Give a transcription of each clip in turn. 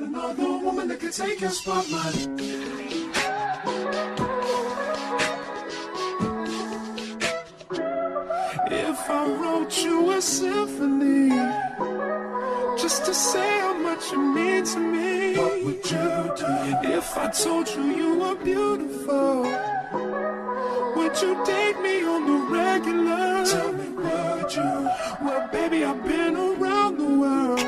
another woman that could take your spotlight. If I wrote you a symphony, just to say how much you mean to me, what would you do? If I told you you were beautiful, would you date me on the regular? Tell me, would you? Well, baby, I've been around the world,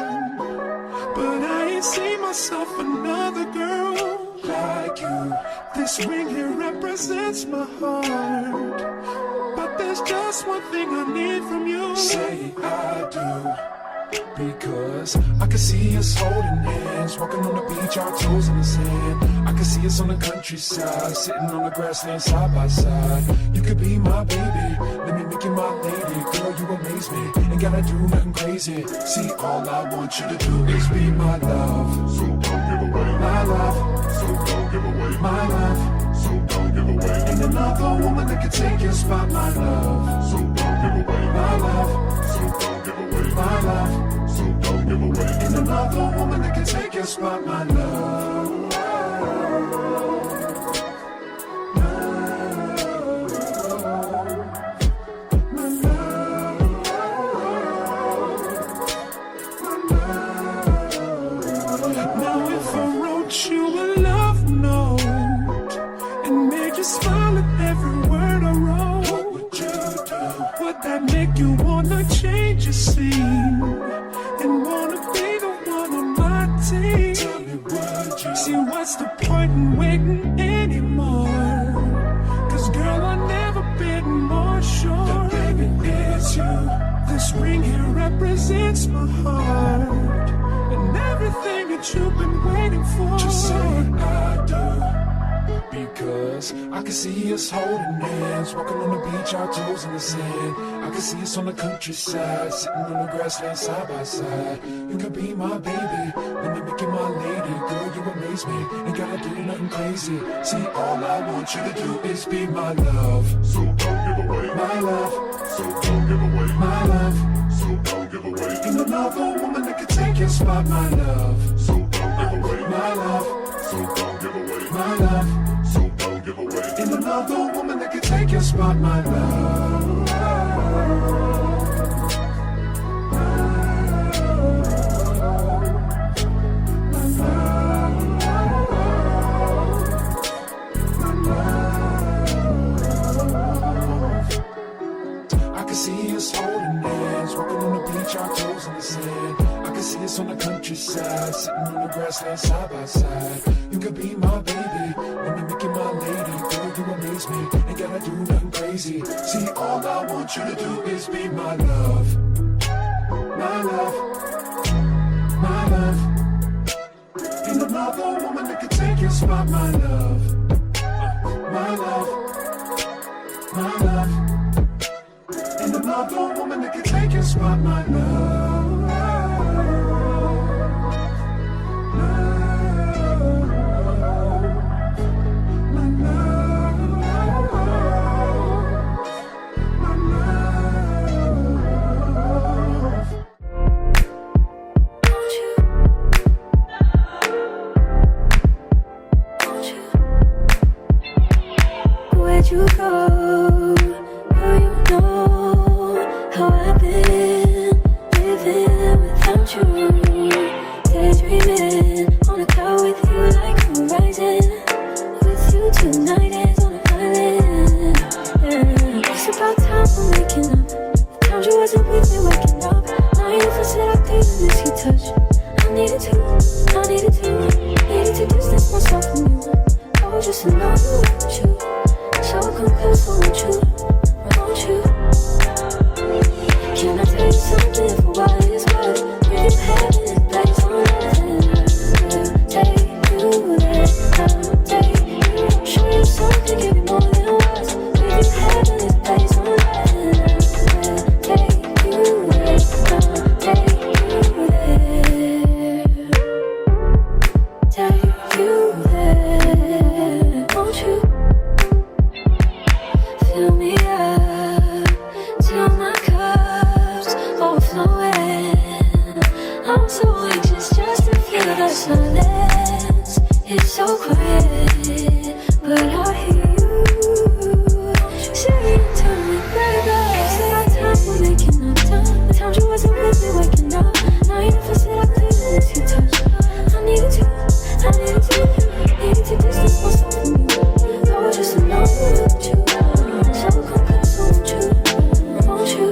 but I ain't seen myself another girl like you. This ring here represents my heart, but there's just one thing I need from you. Say I do. Because I can see us holding hands, walking on the beach, our toes in the sand. I can see us on the countryside, sitting on the grassland side by side. You could be my baby, let me make you my lady. Girl, you amaze me, ain't gotta do nothing crazy. See, all I want you to do is be my love. So don't give away my love. So don't give away my love. So don't give away. Ain't another woman that can take your spot, my love. So don't give away my love. So don't give away my love. So don't give away. Ain't another woman that can take your spot, my love. Now if I wrote you a love note and made you smile at every word I wrote, what would you do? Would that make you wanna change your scene and wanna be the one on my team? Tell me, would you? See, what's the point in waiting anymore? Cause girl, I've never been more sure that baby it's you. This ring here represents my heart and everything that you've been waiting for. Just say I do. Because I can see us holding hands, walking on the beach, our toes in the sand. I can see us on the countryside, sitting on the grassland side by side. You can be my baby, let me make you my lady. Girl, you amaze me, ain't gotta do nothing crazy. See, all I want you to do is be my love. So don't give away my love. So don't give away my love. So don't give away. Ain't another woman that can take your spot, my love. So don't give away my love. So don't give away my love. So don't give away. Ain't another woman that can take your spot, my love. I can see us holding hands, walking on the beach, our toes in the sand. I can see us on the countryside, sitting on the grassland side by side. You could be my baby, let me make you my lady. Girl, you amaze me, ain't gotta do nothing crazy. See, all I want you to do is be my love. My love. My love. Ain't another woman that can take your spot, my love. My love. My love. Ain't another woman that can take your spot, my love. Where'd you go? Oh, you know how I've been living without you. Daydreaming on a cloud with you like a horizon. With you tonight is on an island. Yeah. It's about time we're making up. The times you wasn't with me waking up. Now you feel seductive in this heat touch. I needed to distance myself from you. I was just in love with you. So come close, won't you? Won't you? Can I tell you something for what it's worth? You can have this place on earth, and I will take you there. I'll take you, show you something, give you more than words. You can have this place on earth, and I will take you there. I'll take you there. Take you there. Won't you? silence is so quiet, but I hear you saying to me, baby. Said our time we're making up time. The times you wasn't with me waking up. Now you never said I couldn't miss your touch. I needed to distance myself from you. I was just alone with you. So come closer, won't you? Won't you?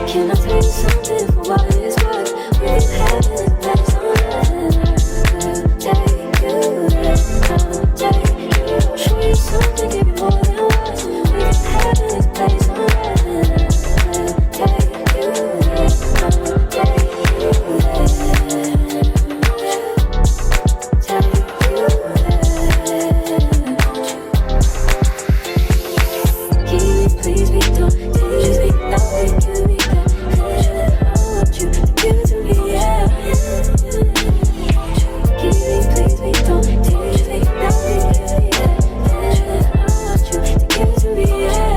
Can I tell you something for what it's worth? We've been having this place on earth. Take you there, I'll take you. Show you something, give you more than words. We've been having this place on earth. Take you there, I'll take you there. Take you there. Can you please be done? Can you just be that way? Can we get? I want you to give it to me, yeah. Can you please be done? Can you just be that way? Can we get? I want you to give it to me, yeah.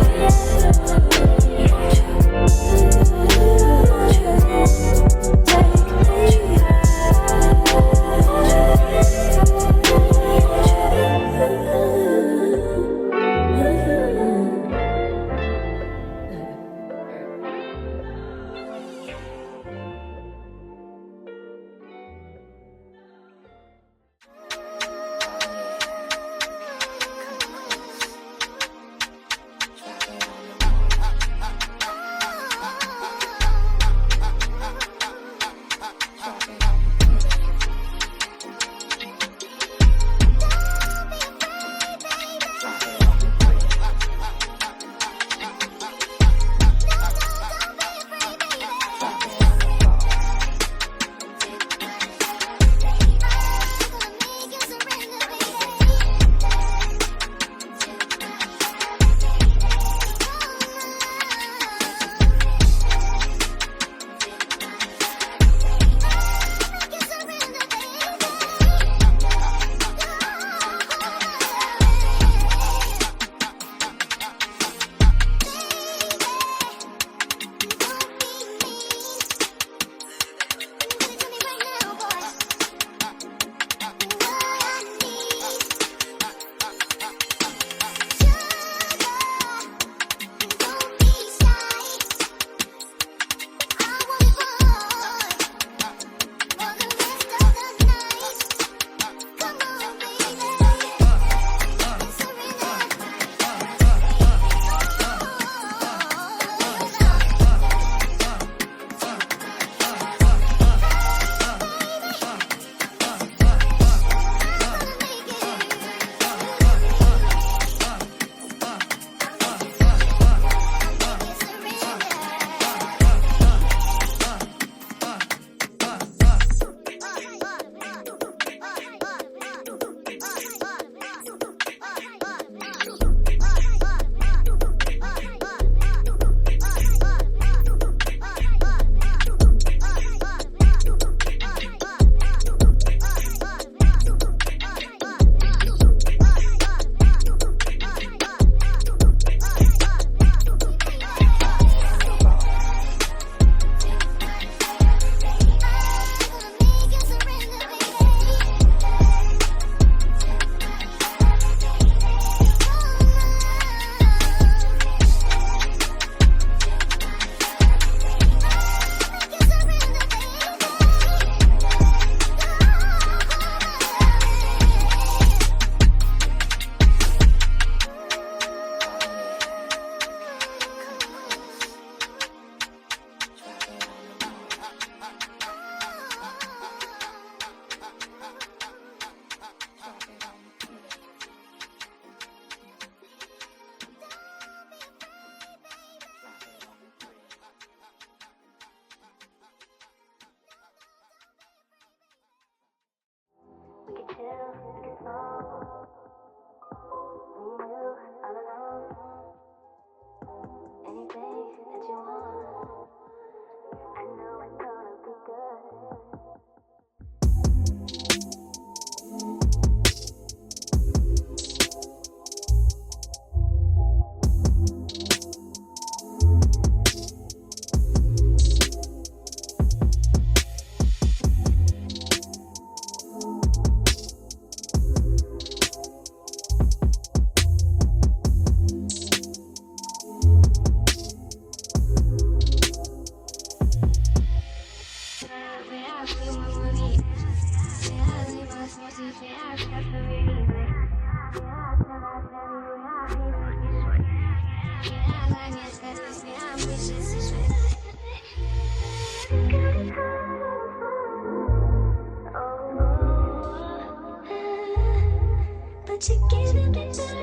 But you can't get better.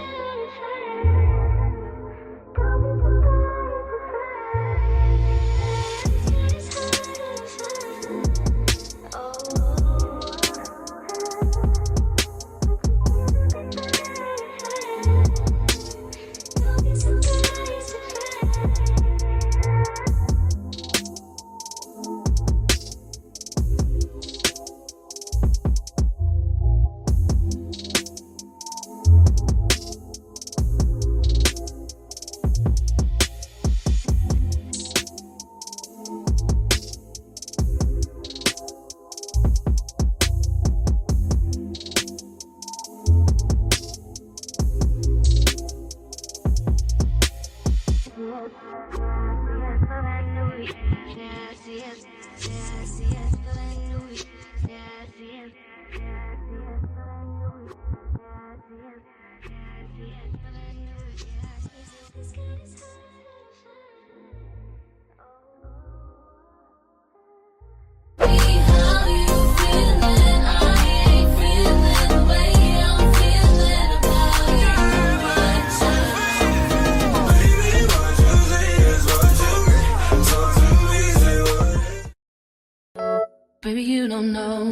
Baby, you don't know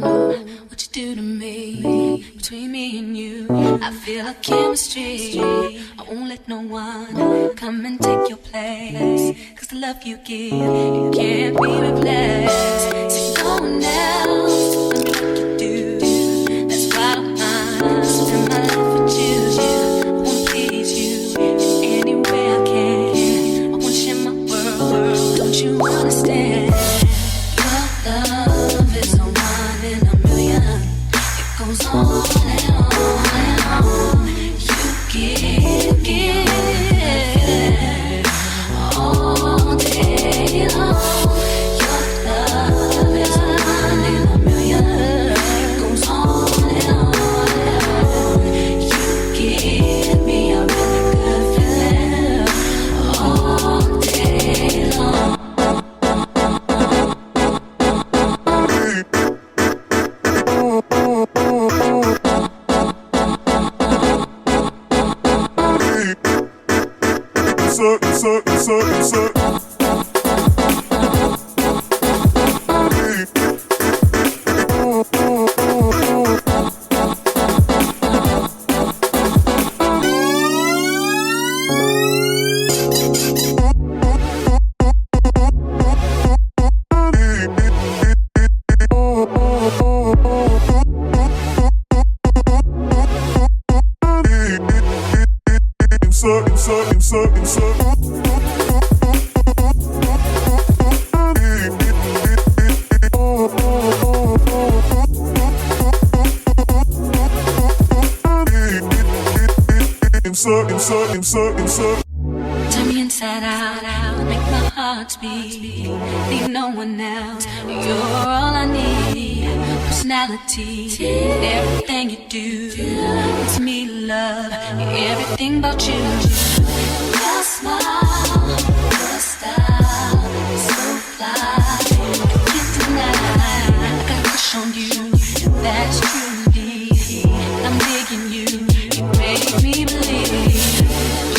what you do to me. Between me and you, I feel a chemistry. I won't let no one come and take your place. Cause the love you give, it can't be replaced. So no one else can do what you do. That's why I spend my life with you. I wanna please you in any way I can. I wanna share my world, don't you understand? Your love is a one in a million. It goes on and on and on. You give all day long. Your love is a one in a million. It goes on and on and on. You give me a really good feeling all day long. Turn me inside out, make my heart beat. Need no one else, you're all I need. Personality, everything you do, it's me love, everything about you. Your smile, your style, so fly, I can't deny. I got a crush on you, that's true. I'm digging you, you make me believe.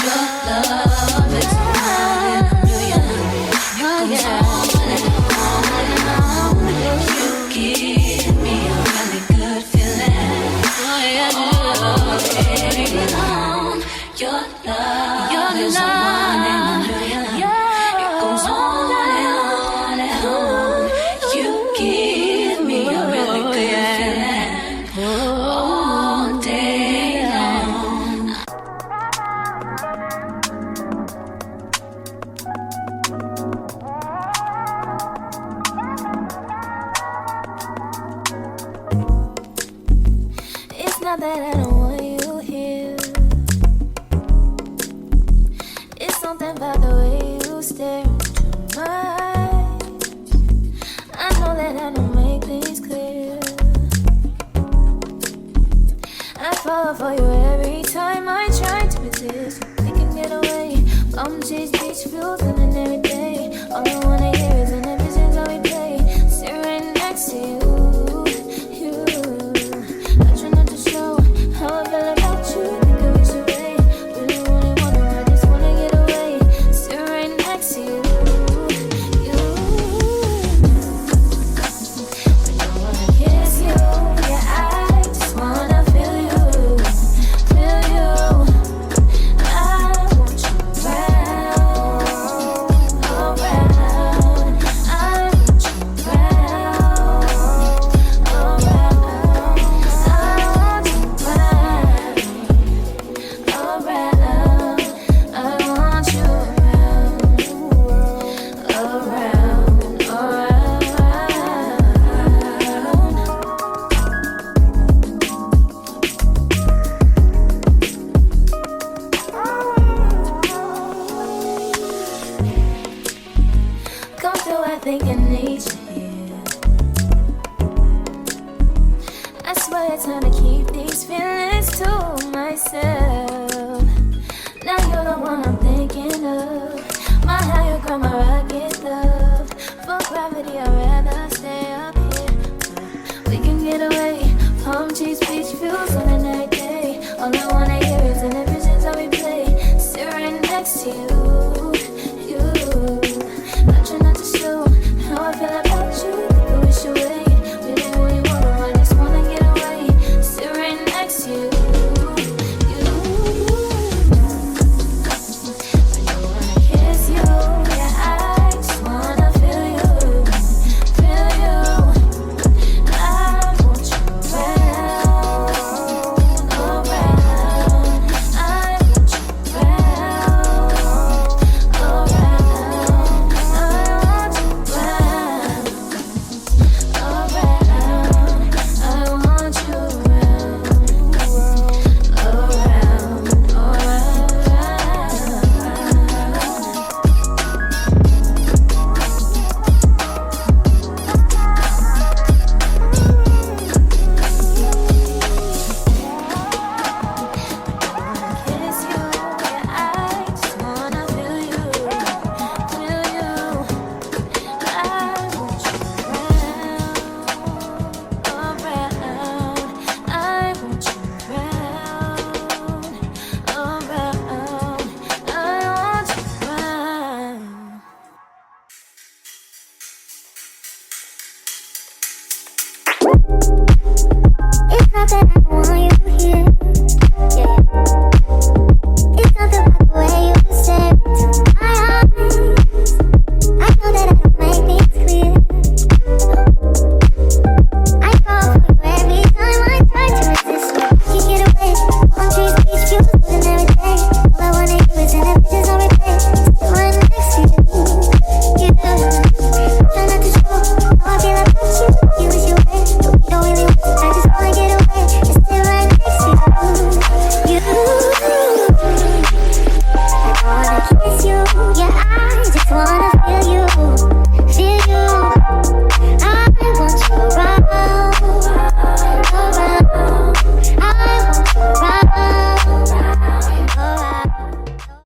Your love is one in a million. It goes on and on and on. You give me a really good feeling. All day long. Your love is one in a million. It goes on and on and on. You give me a really good feeling all day long. It's not that I don't want you here. It's something about the way you stare into my eyes. I know that I don't make things clear. fall for you every time I try to resist. We can get away. Chase beach views and every day. All I wanna hear is an visions that we play. Sit right next to you. I try not to show how I feel about you. Think I wish away. Really, really wanna, I just wanna get away. Sit right next to you. I don't wanna kiss you. Yeah, I just wanna feel you. Feel you. I want you around, around. I want you around, around. I want you around, around. I want you around, around, come through, I think I need you here. I swear it's time to keep these feelings to myself. Now you're the one I'm thinking of. My higher ground, my rocket love. For gravity, I'd rather stay up here. We can get away. Palm trees, beach views on a night day. All I wanna hear is the visions that we play. Sit right next to you. I try not to show how I feel about you. Think I wish away. Really, really wanna, I just wanna get away. Sit right next to you. I don't wanna kiss you. Yeah, I just wanna feel you. Feel you. I want you around, around. I want you around, around. I want you around, around. I want you around, kiss you. Yeah, I just wanna feel you, feel you. I want you around, around. I want you around, around. I want you around. It's not that